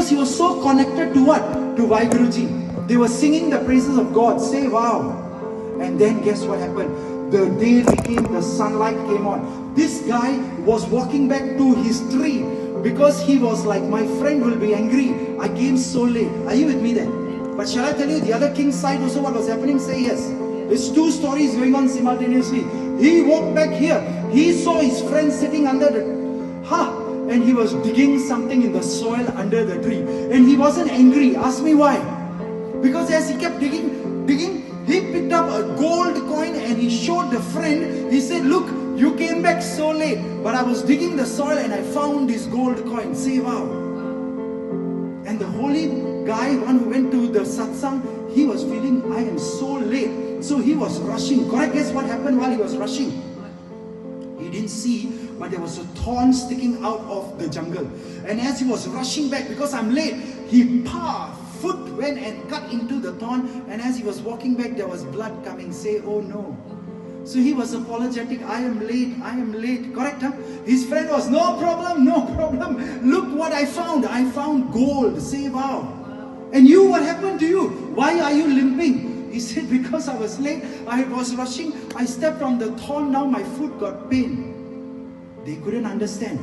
Because he was so connected to what? To Vaiguruji. They were singing the praises of God. Say wow. And then guess what happened? The day became, the sunlight came on. This guy was walking back to his tree because he was like, my friend will be angry. I came so late. Are you with me there? But shall I tell you the other king's side also what was happening? Say yes. There's two stories going on simultaneously. He walked back here. He saw his friend sitting under the and he was digging something in the soil under the tree. And he wasn't angry. Ask me why. Because as he kept digging, he picked up a gold coin and he showed the friend. He said, look, you came back so late, but I was digging the soil and I found this gold coin. Say wow. And the holy guy, one who went to the satsang, he was feeling, I am so late. So he was rushing. Correct? Guess what happened while he was rushing? He didn't see, but there was a thorn sticking out of the jungle. And as he was rushing back, because I'm late, he foot went and cut into the thorn. And as he was walking back, there was blood coming. Say, oh no. So he was apologetic. I am late. Correct? Huh? His friend was, no problem. Look what I found. I found gold. Say wow. And you, what happened to you? Why are you limping? He said, because I was late. I was rushing. I stepped on the thorn. Now my foot got pain. They couldn't understand.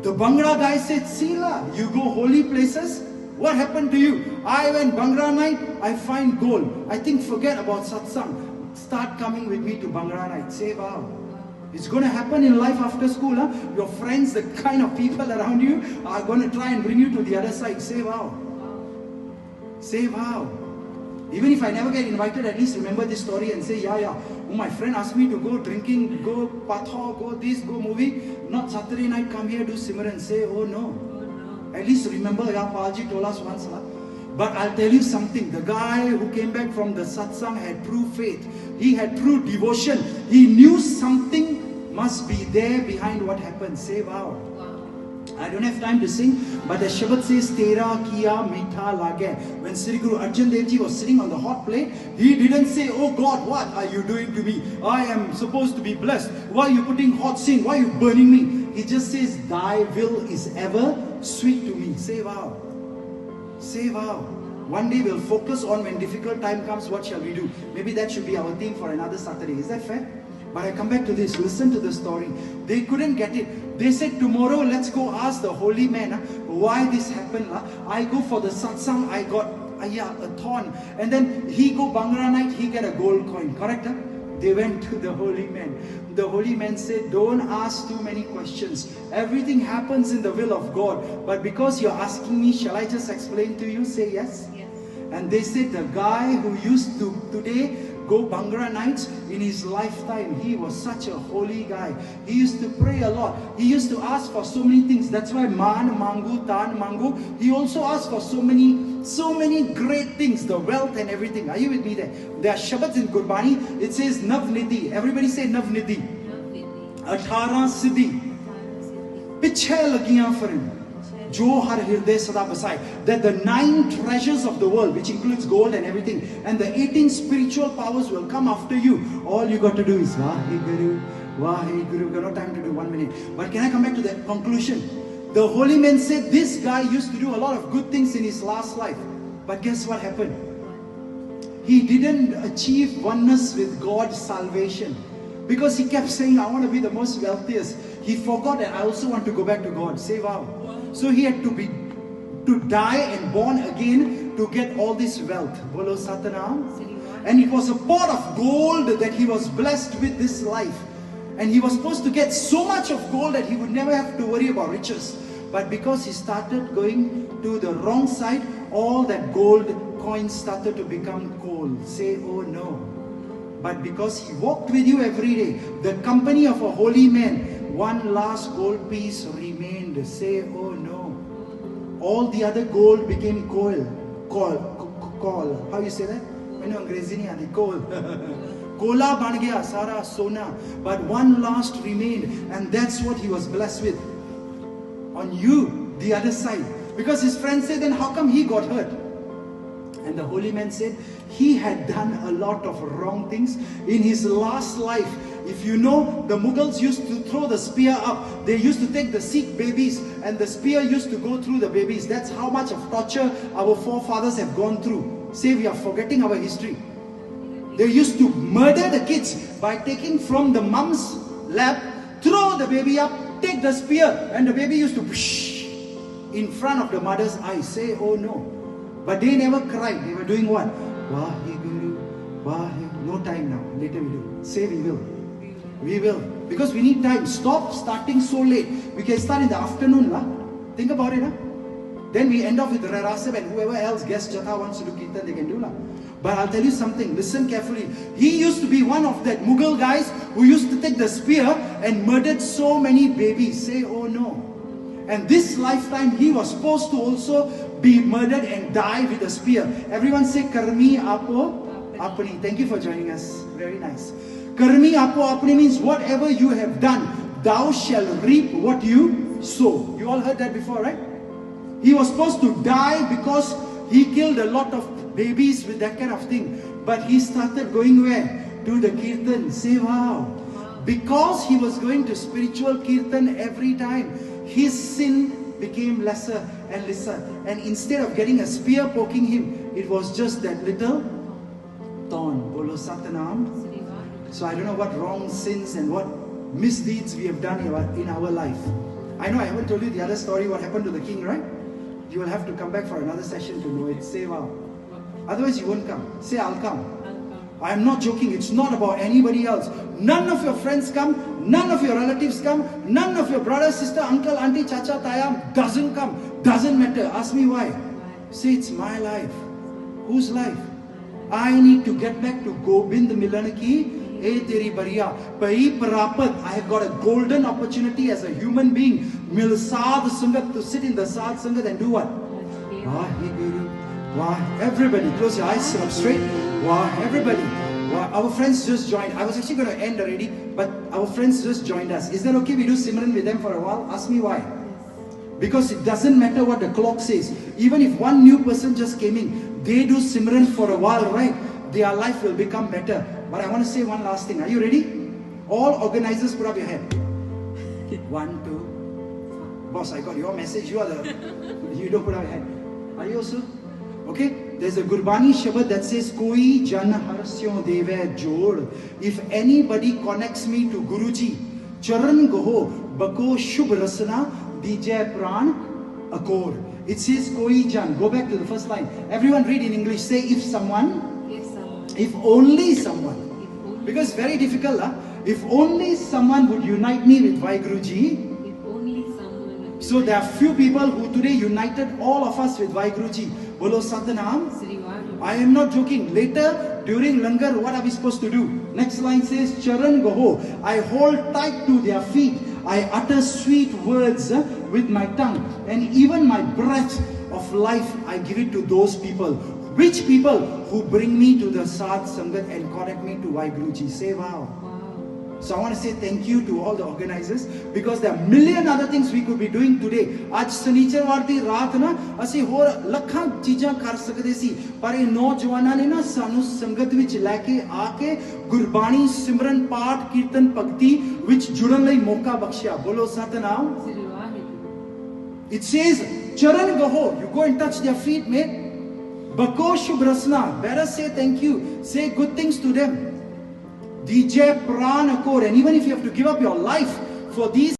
The Bhangra guy said, Sila, you go holy places? What happened to you? I went Bhangra night, I find gold. I think forget about satsang. Start coming with me to Bhangra night. Say wow. It's going to happen in life after school. Huh? Your friends, the kind of people around you are going to try and bring you to the other side. Say wow. Say wow. Even if I never get invited, at least remember this story and say, yeah. Oh, my friend asked me to go drinking, go patha, go this, go movie. Not Saturday night, come here, do Simran. Say, oh no. At least remember, Palji told us once. But I'll tell you something. The guy who came back from the satsang had true faith. He had true devotion. He knew something must be there behind what happened. Say wow. I don't have time to sing, but the Shabad says, Tera Kia Mitha Lage. When Sri Guru Arjan Dev Ji was sitting on the hot plate, he didn't say, oh God, what are you doing to me? I am supposed to be blessed. Why are you putting hot sin? Why are you burning me? He just says, thy will is ever sweet to me. Say wow. Say wow. One day we'll focus on when difficult time comes, what shall we do? Maybe that should be our theme for another Saturday. Is that fair? But I come back to this. Listen to the story. They couldn't get it. They said, tomorrow let's go ask the holy man why this happened. I go for the satsang, I got a thorn. And then he go Bhangra night, he get a gold coin. Correct? They went to the holy man. The holy man said, don't ask too many questions. Everything happens in the will of God. But because you're asking me, shall I just explain to you? Say yes. Yes. And they said, the guy who used to today go Bhangra nights, in his lifetime, he was such a holy guy. He used to pray a lot. He used to ask for so many things. That's why Man Mangu, Tan Mangu, he also asked for so many great things, the wealth and everything. Are you with me there? There are Shabads in Gurbani. It says Navnidhi. Everybody say Navnidhi. 18 Siddhi. Piche lagiyan for him. Jo har hirday sada basai. That the 9 treasures of the world, which includes gold and everything, and the 18 spiritual powers will come after you. All you got to do is Vaheguru, Vaheguru. Got no time to do 1 minute. But can I come back to that conclusion? The holy man said this guy used to do a lot of good things in his last life. But guess what happened? He didn't achieve oneness with God's salvation. Because he kept saying, I want to be the most wealthiest. He forgot that I also want to go back to God. Say wow. So he had to die and born again to get all this wealth. Bolo Satanam. And it was a pot of gold that he was blessed with this life. And he was supposed to get so much of gold that he would never have to worry about riches. But because he started going to the wrong side, all that gold coins started to become coal. Say, oh no. But because he walked with you every day, the company of a holy man, one last gold piece remained. Say, oh no. All the other gold became coal. How you say that? When you're Angrezi, coal. Kola ban gaya, sara sona. But one last remained, and that's what he was blessed with. On you, the other side. Because his friend said, then how come he got hurt? And the holy man said, he had done a lot of wrong things. In his last life, If you know, the Mughals used to throw the spear up. They used to take the Sikh babies and the spear used to go through the babies. That's how much of torture our forefathers have gone through. Say we are forgetting our history. They used to murder the kids by taking from the mom's lap, throw the baby up, take the spear, and the baby used to whoosh in front of the mother's eyes. Say, oh no. But they never cried. They were doing what? Waheguru, Waheguru. No time now. Later we do. Say we will. We will. Because we need time. Stop starting so late. We can start in the afternoon. La. Think about it. La. Then we end off with Rasab and whoever else guest Jatha wants to do Kirtan, they can do. La. But I'll tell you something. Listen carefully. He used to be one of that Mughal guys who used to take the spear and murdered so many babies. Say, oh no. And this lifetime he was supposed to also be murdered and die with a spear. Everyone say Karmi Apo Apani. Thank you for joining us. Very nice. Karmi Apo Apani means whatever you have done, thou shalt reap what you sow. You all heard that before, right? He was supposed to die because he killed a lot of babies with that kind of thing. But he started going where? To the Kirtan. Say wow. Because he was going to spiritual Kirtan every time, his sin became lesser and lesser. And instead of getting a spear poking him, it was just that little thorn. Bolo Satanam. So I don't know what wrong sins and what misdeeds we have done in our life. I know I haven't told you the other story, what happened to the king, right? You will have to come back for another session to know it. Say wow. Otherwise you won't come. Say I'll come. I am not joking. It's not about anybody else. None of your friends come. None of your relatives come. None of your brother, sister, uncle, auntie, chacha, taya doesn't come. Doesn't matter. Ask me why. Say it's my life. Whose life? I need to get back to Gobind Milanaki. Hey teri bariya, pai prapat. I have got a golden opportunity as a human being. Mil Sadh Sangat, to sit in the Sadh Sangat and do what? Vaheguru. Wow, everybody, close your eyes, sit up straight. Wow, everybody. Wow, our friends just joined. I was actually going to end already, but our friends just joined us. Is that okay we do Simran with them for a while? Ask me why. Because it doesn't matter what the clock says. Even if one new person just came in, they do Simran for a while, right? Their life will become better. But I want to say one last thing. Are you ready? All organizers, put up your hand. 1, 2. Boss, I got your message. You are the... You don't put up your hand. Are you also? Okay, there's a Gurbani Shabad that says, Koi jan harsyon deve jod. If anybody connects me to Guruji, charan goho bako shubh rasana dijay pran akor. It says Koi jan. Go back to the first line. Everyone read in English. Say if someone. If only someone. Because it's very difficult. Huh? If only someone would unite me with Vaiguruji. So there are few people who today united all of us with Vaiguruji. Bolo Satanam. I am not joking. Later, during Langar, what are we supposed to do? Next line says, Charan Goho. I hold tight to their feet. I utter sweet words with my tongue. And even my breath of life, I give it to those people. Which people? Who bring me to the Sadh Sangat and connect me to Vaiguruji. Say wow. So I want to say thank you to all the organizers, because there are million other things we could be doing today. आज शनिचरवार दी रात ना असी होर लखां चीज़ां कर सकते सी, पर ये नौजवानों ने ना सानू संगत विच लेके आके गुरबाणी सिमरन पाठ कीर्तन भक्ति विच जुड़न लई मौका बख्शिया. बोलो Satnam. It says charan gaho. You go and touch their feet, mate. Bako Shubrasna. Better say thank you. Say good things to them. DJ Pranakor. And even if you have to give up your life for these